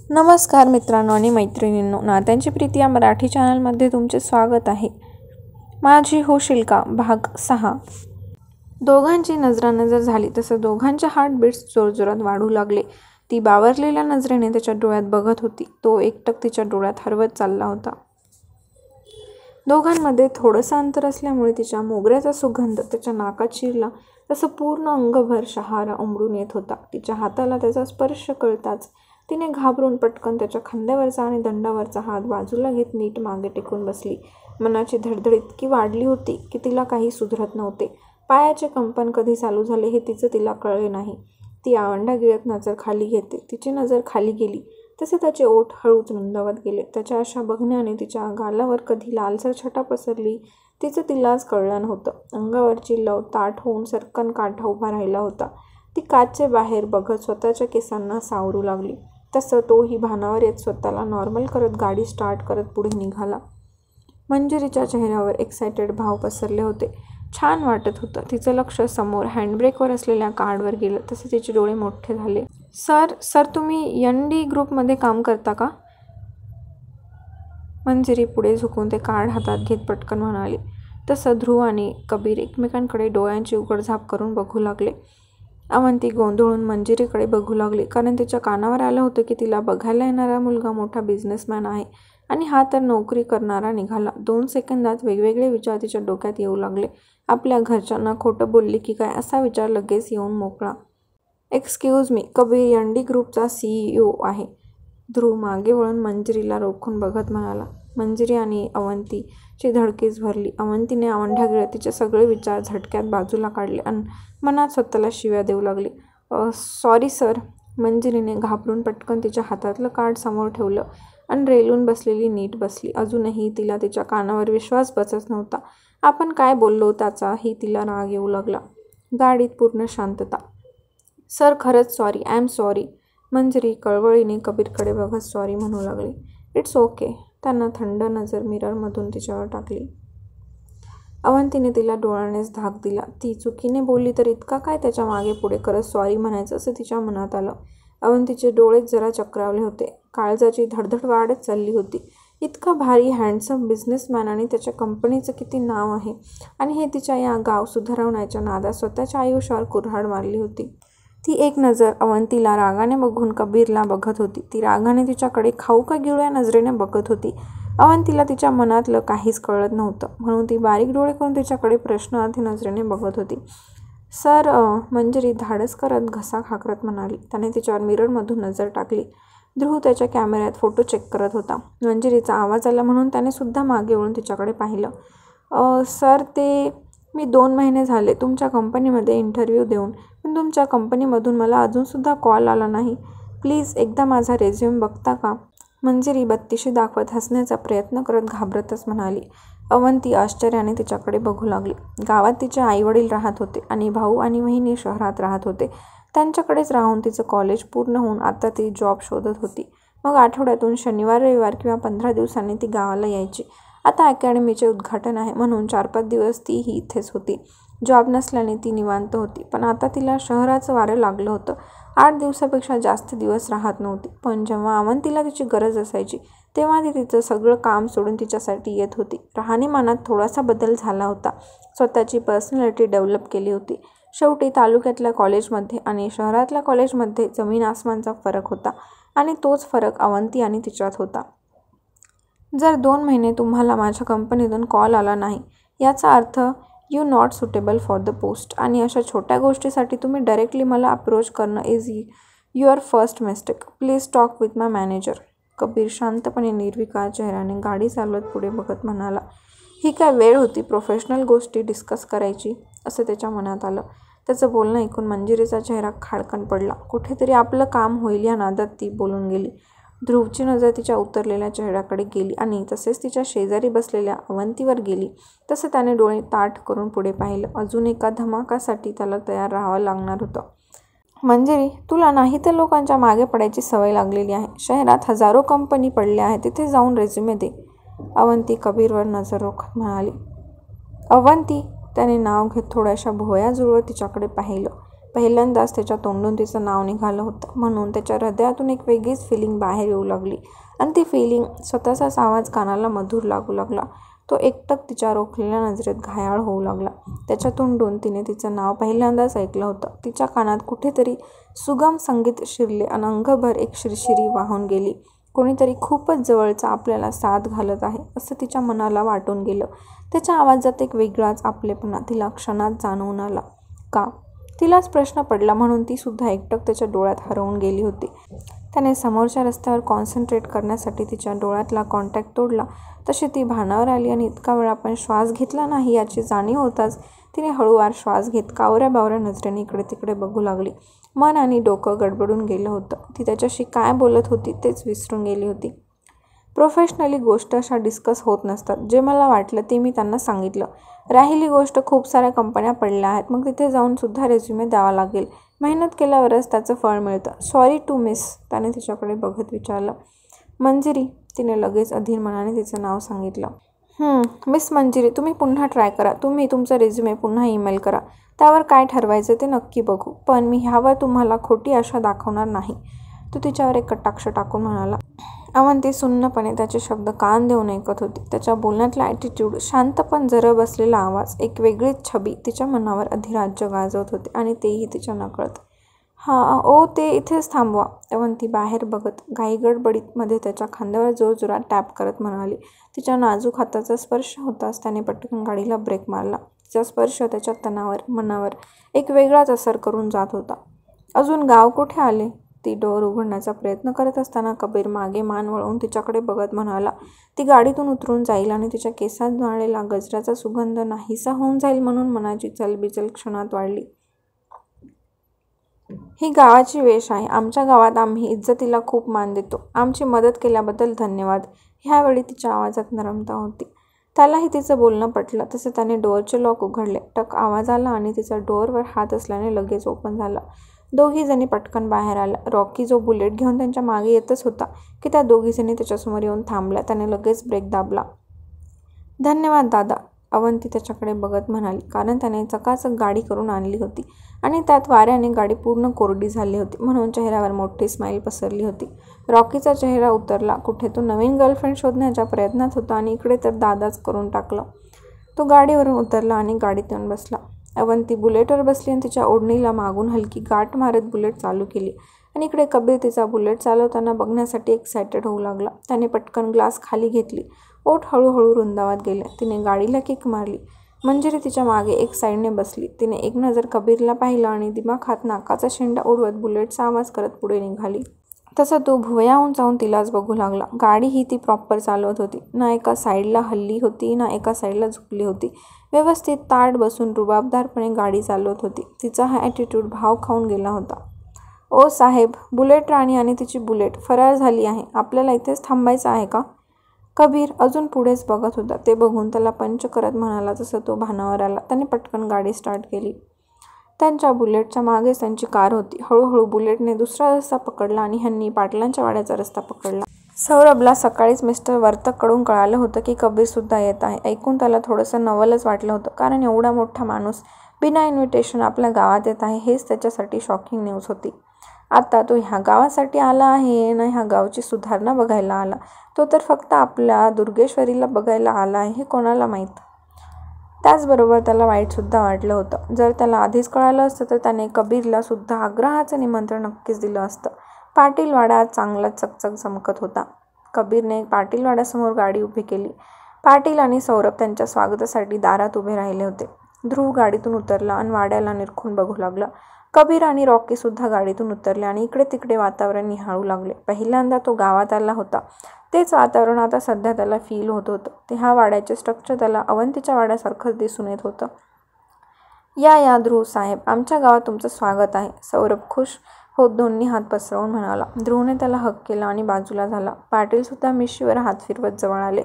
नमस्कार मित्रांनो आणि मैत्रिणींनो, नात्यांची प्रीती या मराठी चॅनलमध्ये तुमचे स्वागत आहे. माझी होशील का भाग 6. दोघांची नजरानजर झाली तसं दोघांच्या हार्टबीट्स जोरजोरात वाढू लागले. ती बावरलेल्या नजरेने त्याच्या डोळ्यात बघत होती. तो एकटक तिच्या डोळ्यात हरवत चालला होता. दोघांमध्ये थोडंसं अंतर असल्यामुळे तिच्या मोगऱ्याचा सुगंध त्याच्या नाकात शिरला तसं पूर्ण अंगभर शहारा उमटून येत होता. तिच्या हाताला त्याचा स्पर्श कळताच तिने घाबरून पटकन त्याच्या खांद्यावरचा आणि दंडावरचा हात बाजूला घेत नीट मागे टेकून बसली. मनाची धडधड इतकी वाढली होती की तिला काही सुधरत नव्हते. पायाचे कंपन कधी चालू झाले हे तिला कळले नाही. ती आवंढा गिळत नजर खाली घेते. तिची नजर खाली गेली तसे त्याचे ओठ हळूच रुंदावत गेले. त्याच्या अशा बघण्याने तिच्या गालावर कधी लालसर छटा पसरली तिलाच कळलं नव्हतं. अंगावरची लव ताठ होऊन सरकन काठा उभा राहिला होता. ती काचचे बाहेर बघत स्वतःच्या केसांना सावरू लागली. तसं तोही भानावर येत स्वतःला नॉर्मल करत गाडी स्टार्ट करत पुढे निघाला. मंजिरीच्या चेहऱ्यावर एक्सायटेड भाव पसरले होते. छान वाटत होतं. तिचं लक्ष समोर हँडब्रेकवर असलेल्या कार्डवर गेलं तसे तिचे डोळे मोठे झाले. सर तुम्ही ND ग्रुपमध्ये काम करता का? मंजिरी पुढे झुकून ते कार्ड हातात घेत पटकन म्हणाली. तसं ध्रुव आणि कबीर एकमेकांकडे डोळ्यांची उघडझाप करून बघू लागले. अवंती गोंधळून मंजिरीकडे बघू लागली, कारण तिच्या कानावर आलं होतं की तिला बघायला येणारा मुलगा मोठा बिझनेसमॅन आहे आणि हा तर नोकरी करणारा निघाला. 2 सेकंदात वेगवेगळे विचार तिच्या डोक्यात येऊ लागले. आपल्या घरच्यांना खोटं बोलली की काय असा विचार लगेच येऊन मोकळा. एक्सक्यूज मी, कबीर ND ग्रुपचा CEO आहे. ध्रुव मागे वळून मंजिरीला रोखून बघत म्हणाला. मंजिरी आणि अवंतीची धडकीच भरली. अवंतीने आवंढ्या गिळत तिचे सगळे विचार झटक्यात बाजूला काढले आणि मनात स्वतःला शिव्या देऊ लागली. Sorry sir. मंजिरीने घाबरून पटकन तिच्या हातातलं कार्ड समोर ठेवलं आणि रेलून बसलेली नीट बसली. अजूनही तिला तिच्या कानावर विश्वास बसत नव्हता. आपण काय बोललो त्याचाही तिला राग येऊ लागला. गाडीत पूर्ण शांतता. सर खरंच sorry, I am sorry. Manjiri कळवळीने कबीरकडे बघत सॉरी म्हणू लागली. It's okay. त्यांना थंड नजर मिररमधून तिच्यावर टाकली. अवंतीने तिला डोळ्यानेच धाक दिला. ती चुकीने बोलली तर इतका काय त्याच्या मागे पुढे करत सॉरी म्हणायचं असं तिच्या मनात आलं. अवंतीचे डोळेच जरा चक्रावले होते. काळजाची धडधड वाढत चालली होती. इतका भारी हँडसम बिझनेसमॅन आणि त्याच्या कंपनीचं किती नाव आहे आणि हे तिच्या या गाव सुधारवण्याच्या नादात स्वतःच्या आयुष्यावर कुऱ्हाड मारली होती. ती एक नजर अवंतीला रागाने बघून कबीरला बघत होती. ती रागाने तिच्याकडे खाऊ का गिळू या नजरेने बघत होती. अवंतीला तिच्या मनातलं काहीच कळत नव्हतं, म्हणून ती बारीक डोळे करून तिच्याकडे प्रश्नार्थी नजरेने बघत होती. सर, मंजिरी धाडस करत घसा खाकरत म्हणाली. त्याने तिच्यावर मिररमधून नजर टाकली. ध्रुव त्याच्या कॅमेऱ्यात फोटो चेक करत होता. मंजिरीचा आवाज आला म्हणून त्याने सुद्धा मागे वळून तिच्याकडे पाहिलं. सर, मी 2 महिने झाले तुमच्या कंपनीमध्ये इंटरव्ह्यू देऊन, पण तुमच्या कंपनीमधून मला अजूनसुद्धा कॉल आला नाही. प्लीज एकदा माझा रेझ्युम बघता का? मंजिरी बत्तीशी दाखवत हसण्याचा प्रयत्न करत घाबरतच म्हणाली. अवंती आश्चर्याने तिच्याकडे बघू लागली. गावात तिचे आईवडील राहत होते आणि भाऊ आणि वहिनी शहरात राहत होते. त्यांच्याकडेच राहून तिचं कॉलेज पूर्ण होऊन आता ती जॉब शोधत होती. मग आठवड्यातून शनिवार रविवार किंवा 15 दिवसांनी ती गावाला यायची. आता अकॅडमीचे उद्घाटन आहे म्हणून 4-5 दिवस तीही इथेच होती. जॉब नसल्याने ती निवांत होती, पण आता तिला शहराचं वारं लागलं होतं. 8 दिवसापेक्षा जास्त दिवस राहत नव्हती. पण जेव्हा अवंतीला तिची गरज असायची तेव्हा ती तिचं सगळं काम सोडून तिच्यासाठी येत होती. राहणीमानात थोडासा बदल झाला होता. स्वतःची पर्सनॅलिटी डेव्हलप केली होती. शेवटी तालुक्यातल्या कॉलेजमध्ये आणि शहरातल्या कॉलेजमध्ये जमीन आसमानचा फरक होता आणि तोच फरक अवंती आणि तिच्यात होता. जर 2 महिने तुम्हाला माझ्या कंपनीतून कॉल आला नाही याचा earth you not suitable for the post, आणि अशा छोट्या गोष्टीसाठी तुम्ही डायरेक्टली मला अप्रोच करणं is your first mistake. Please talk with my manager. Kabir शांतपणे निर्विकार चेहऱ्याने गाडी चालवत पुढे बघत म्हणाला. ही काय वेळ होती प्रोफेशनल गोष्टी डिस्कस करायची असं त्याच्या मनात आलं. त्याचं बोलणं ऐकून मंजिरीचा चेहरा खाडकन पडला. कुठेतरी आपलं काम होईल या नादात ती बोलून गेली. ध्रुवची नजर तिच्या उतरलेल्या चेहऱ्याकडे गेली आणि तसेच तिच्या शेजारी बसलेल्या अवंतीवर गेली. तसं त्याने डोळे ताठ करून पुढे पाहिलं. अजून एका धमाकासाठी त्याला तयार राहावं लागणार होतं. मंजिरी, तुला नाही तर लोकांच्या मागे पडायची सवय लागलेली आहे. शहरात हजारो कंपनी पडल्या आहेत, तिथे जाऊन रेझ्युमे दे. अवंती कबीरवर नजर रोखत म्हणाली. अवंती, त्याने नाव घेत थोड्याशा भुवया जुळवत तिच्याकडे पाहिलं. पहिल्यांदाच त्याच्या तोंडून तिचं नाव निघालं होतं, म्हणून त्याच्या हृदयातून एक वेगळीच फिलिंग बाहेर येऊ लागली आणि ती फिलिंग स्वतःचाच आवाज कानाला मधुर लागू लागला. तो एकटक तिच्या रोखलेल्या नजरेत घायाळ होऊ लागला. त्याच्या तोंडून तिने तिचं नाव पहिल्यांदाच ऐकलं होतं. तिच्या कानात कुठेतरी सुगम संगीत शिरले आणि अंगभर एक शिरशिरी वाहून गेली. कोणीतरी खूपच जवळचा आपल्याला साथ घालत आहे असं तिच्या मनाला वाटून गेलं. त्याच्या आवाजात एक वेगळाच आपलेपणा तिला क्षणात जाणवून आला. का? तिलाच प्रश्न पडला, म्हणून ती सुद्धा एकटक त्याच्या डोळ्यात हरवून गेली होती. त्याने समोरच्या रस्त्यावर कॉन्सन्ट्रेट करण्यासाठी तिच्या डोळ्यातला कॉन्टॅक्ट तोडला तशी ती भानावर आली आणि इतका वेळ आपण श्वास घेतला नाही याची जाणीव होताच तिने हळूवार श्वास घेत कावऱ्या बावऱ्या नजरेने इकडे तिकडे बघू लागली. मन आणि डोकं गडबडून गेलं होतं. ती त्याच्याशी काय बोलत होती तेच विसरून गेली होती. प्रोफेशनली गोष्ट अशा डिस्कस होत नसतात. जे मला वाटलं ते मी त्यांना सांगितलं. राहिली गोष्ट, खूप साऱ्या कंपन्या पडल्या आहेत, मग तिथे जाऊन सुद्धा रेझ्युमे द्यावा लागेल. मेहनत केल्यावरच त्याचं फळ मिळतं. सॉरी टू मिस, त्याने तिच्याकडे बघत विचारलं. मंजिरी, तिने लगेच अधीर मनाने तिचं नाव सांगितलं. मिस मंजिरी, तुम्ही पुन्हा ट्राय करा. तुम्ही तुमचा रेझ्युमे पुन्हा ईमेल करा. त्यावर काय ठरवायचं ते नक्की बघू. पण मी ह्यावर तुम्हाला खोटी आशा दाखवणार नाही, तो तिच्यावर एक कटाक्ष टाकून म्हणाला. अवंती सुन्नपणे त्याचे शब्द कान देऊन ऐकत होती. त्याच्या बोलण्यातला ॲटिट्यूड, शांत पण जरब असलेला आवाज, एक वेगळीच छबी तिच्या मनावर अधिराज्य गाजवत होते आणि तेही तिच्या नकळत. ते इथेच थांबवा, अवंती बाहेर बघत घाईगडबडीत मध्ये त्याच्या खांद्यावर जोरजोरात टॅप करत म्हणाली. तिच्या नाजूक हाताचा स्पर्श होताच त्याने पटकन गाडीला ब्रेक मारला. तिचा स्पर्श त्याच्या तनावर, मनावर एक वेगळाच असर करून जात होता. अजून गाव कुठे आले? ती डोअर उघडण्याचा प्रयत्न करत असताना कबीर मागे मान वळवून तिच्याकडे बघत म्हणाला. ती गाडीतून उतरून जाईल आणि तिच्या केसात जाळलेला गजऱ्याचा सुगंध नाहीसा होऊन जाईल म्हणून मनाची चलबिचल क्षणात वाढली. ही गावाची वेश आहे. आमच्या गावात आम्ही इज्जतीला खूप मान देतो. आमची मदत केल्याबद्दल धन्यवाद. ह्यावेळी तिच्या आवाजात नरमता होती. त्यालाही तिचं बोलणं पटलं. तसे त्याने डोअरचे लॉक उघडले. टक आवाज आला आणि तिचा डोअरवर हात असल्याने लगेच ओपन झाला. दोघी जणी पटकन बाहेर आल्या. रॉकी जो बुलेट घेऊन त्यांच्या मागे येतच होता की त्या दोघी जणी त्याच्यासमोर येऊन थांबल्या. त्याने लगेच ब्रेक दाबला. धन्यवाद दादा, अवंती त्याच्याकडे बघत म्हणाली, कारण त्याने चकाचक गाडी करून आणली होती आणि त्यात वाऱ्याने गाडी पूर्ण कोरडी झाली होती, म्हणून चेहऱ्यावर मोठी स्माईल पसरली होती. रॉकीचा चेहरा उतरला. कुठे तो नवीन गर्लफ्रेंड शोधण्याच्या प्रयत्नात होता आणि इकडे तर दादाच करून टाकलं. तो गाडीवरून उतरला आणि गाडीत येऊन बसला. अवंती बुलेटवर बसली आणि तिच्या ओढणीला मागून हलकी गाठ मारत बुलेट चालू केली आणि इकडे कबीर तिचा बुलेट चालवताना बघण्यासाठी एक्सायटेड होऊ लागला. त्याने पटकन ग्लास खाली घेतली. ओठ हळूहळू रुंदावत गेले. तिने गाडीला किक मारली. मंजिरी तिच्या मागे एक साईडने बसली. तिने एक नजर कबीरला पाहिलं आणि दिमाखात नाकाचा शेंडा उडवत बुलेटचा आवाज करत पुढे निघाली. तसं तो भुवयाहून जाऊन तिलाच बघू लागला. गाडी ही ती प्रॉपर चालवत होती. ना एका साईडला हल्ली होती ना एका साईडला झुकली होती. व्यवस्थित ताठ बसून रुबाबदारपणे गाडी चालवत होती. तिचा हा ॲटिट्यूड भाव खाऊन गेला होता. ओ साहेब, बुलेट राणी आणि तिची बुलेट फरार झाली आहे. आपल्याला इथेच थांबायचं आहे का? कबीर अजून पुढेच बघत होता. ते बघून त्याला पंच करत म्हणाला. तसं तो भानावर आला. त्याने पटकन गाडी स्टार्ट केली. त्यांच्या बुलेटच्या मागेच त्यांची कार होती. हळूहळू बुलेटने दुसरा रस्ता पकडला आणि ह्यांनी पाटलांच्या वाड्याचा रस्ता पकडला. सौरभला सकाळीच मिस्टर वर्तककडून कळालं होतं की कबीरसुद्धा येत आहे. ऐकून त्याला थोडंसं नवलच वाटलं होतं, कारण एवढा मोठा माणूस बिना इन्व्हिटेशन आपल्या गावात येत आहे हेच त्याच्यासाठी शॉकिंग न्यूज होती. आता तो ह्या गावासाठी आला आहे ना ह्या गावची सुधारणा बघायला आला? तो तर फक्त आपल्या दुर्गेश्वरीला बघायला आला आहे हे कोणाला माहीत. त्याचबरोबर त्याला वाईटसुद्धा वाटलं होतं. जर त्याला आधीच कळालं असतं तर त्याने कबीरला सुद्धा आग्रहाचं निमंत्रण नक्कीच दिलं असतं. पाटीलवाडा चांगलाच चकचक चमकत होता. कबीरने पाटीलवाड्यासमोर गाडी उभी केली. पाटील आणि सौरभ त्यांच्या स्वागतासाठी दारात उभे राहिले होते. ध्रुव गाडीतून उतरला आणि वाड्याला निरखून बघू लागला. कबीर आणि रॉकी सुद्धा गाडीतून उतरले आणि इकडे तिकडे वातावरण निहाळू लागले. पहिल्यांदा तो गावात आला होता तेच वातावरण आता सध्या त्याला फील होत होतं. ते ह्या वाड्याचे स्ट्रक्चर त्याला अवंतीच्या वाड्यासारखंच दिसून येत होतं. या ध्रुव साहेब, आमच्या गावात तुमचं स्वागत आहे, सौरभ खुश होत दोन्ही हात पसरवून म्हणाला. ध्रुवने त्याला हक केला आणि बाजूला झाला. पाटीलसुद्धा मिशीवर हात फिरवत जवळ आले.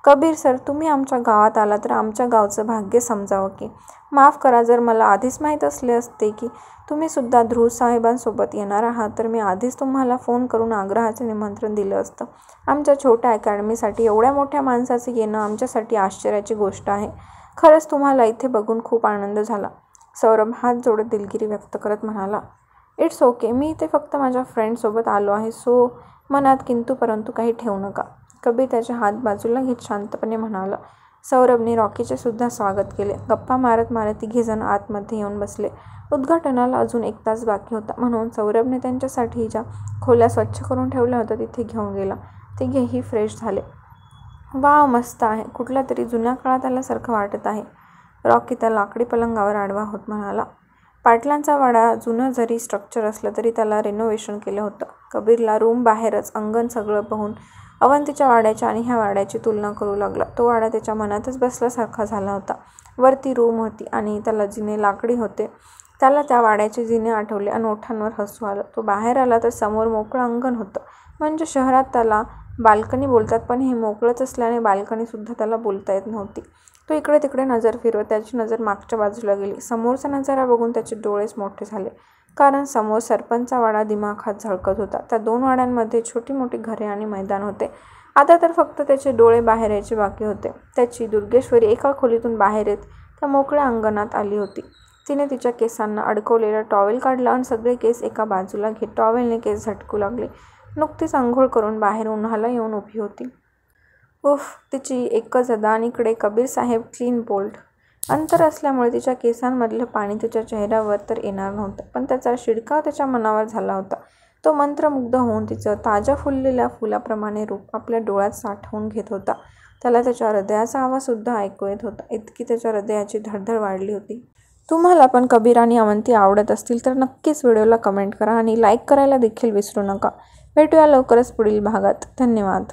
कबीर सर, तुम्ही आमच्या गावात आला तर आमच्या गावचं भाग्य समजावं की. माफ करा, जर मला आधीच माहीत असले असते की तुम्ही सुद्धा ध्रुव साहेबांसोबत येणार आहात तर मी आधीच तुम्हाला फोन करून आग्रहाचे निमंत्रण दिलं असतं. आमच्या छोट्या अकॅडमीसाठी एवढ्या मोठ्या माणसाचं येणं आमच्यासाठी आश्चर्याची गोष्ट आहे. खरंच तुम्हाला इथे बघून खूप आनंद झाला. सौरभ हात जोडत दिलगिरी व्यक्त करत म्हणाला, इट्स ओके, मी इथे फक्त माझ्या फ्रेंडसोबत आलो आहे, सो मनात किंतु परंतु काही ठेवू नका. कबीर त्याचे हात बाजूला घेत शांतपणे म्हणाला. सौरभने रॉकीचे सुद्धा स्वागत केले. गप्पा मारत मारत तिघेजण आतमध्ये येऊन बसले. उद्घाटनाला अजून 1 तास बाकी होता, म्हणून सौरभने त्यांच्यासाठी ज्या खोल्या स्वच्छ करून ठेवल्या होत्या तिथे घेऊन गेला. तिघेही फ्रेश झाले. वाव, मस्त आहे, कुठल्या तरी जुन्या काळात आल्यासारखं वाटत आहे, रॉकी त्या लाकडी पलंगावर आडवा होत म्हणाला. पाटलांचा वाडा जुनं जरी स्ट्रक्चर असलं तरी त्याला रिनोव्हेशन केलं होतं. कबीरला रूम बाहेरच अंगण सगळं पाहून अवंतीच्या वाड्याच्या आणि ह्या वाड्याची तुलना करू लागला. तो वाडा त्याच्या मनातच बसल्यासारखा झाला होता. वरती रूम होती आणि त्याला जिने लाकडी होते. त्याला त्या वाड्याचे जिने आठवले आणि ओठांवर हसू आलं. तो बाहेर आला तर समोर मोकळं अंगण होतं. म्हणजे शहरात त्याला बाल्कनी बोलतात, पण हे मोकळंच असल्याने बाल्कनीसुद्धा त्याला बोलता येत नव्हती. तो इकडे तिकडे नजर फिरवत त्याची नजर मागच्या बाजूला गेली. समोरचा नजारा बघून त्याचे डोळेच मोठे झाले, कारण समोर सरपंचचा वाडा दिमाखात झळकत होता. त्या 2 वाड्यांमध्ये छोटी मोठी घरे आणि मैदान होते. आता तर फक्त त्याचे डोळे बाहेर यायचे बाकी होते. त्याची दुर्गेश्वरी एका खोलीतून बाहेर येत त्या मोकळ्या अंगणात आली होती. तिने तिच्या केसांना अडकवलेला टॉवेल काढला आणि सगळे केस एका बाजूला घेत टॉवेलने केस झटकू लागले. नुकतीच आंघोळ करून बाहेर उन्हाला येऊन उभी होती. उफ, तिची एकच अदा आणि इकडे कबीर साहेब क्लीन बोल्ड. अंतर असल्यामुळे तिच्या केसांमधलं पाणी तिच्या चेहऱ्यावर तर येणार नव्हतं, पण त्याचा शिडकाव त्याच्या मनावर झाला होता. तो मंत्रमुग्ध होऊन तिचं ताज्या फुललेल्या फुलाप्रमाणे रूप आपल्या डोळ्यात साठवून घेत होता. त्याला त्याच्या हृदयाचा आवाजसुद्धा ऐकू येत होता. इतकी त्याच्या हृदयाची धडधड वाढली होती. तुम्हाला पण कबीर आणि अवंती आवडत असतील तर नक्कीच व्हिडिओला कमेंट करा आणि लाईक करायला देखील विसरू नका. भेटूया लवकरच पुढील भागात. धन्यवाद.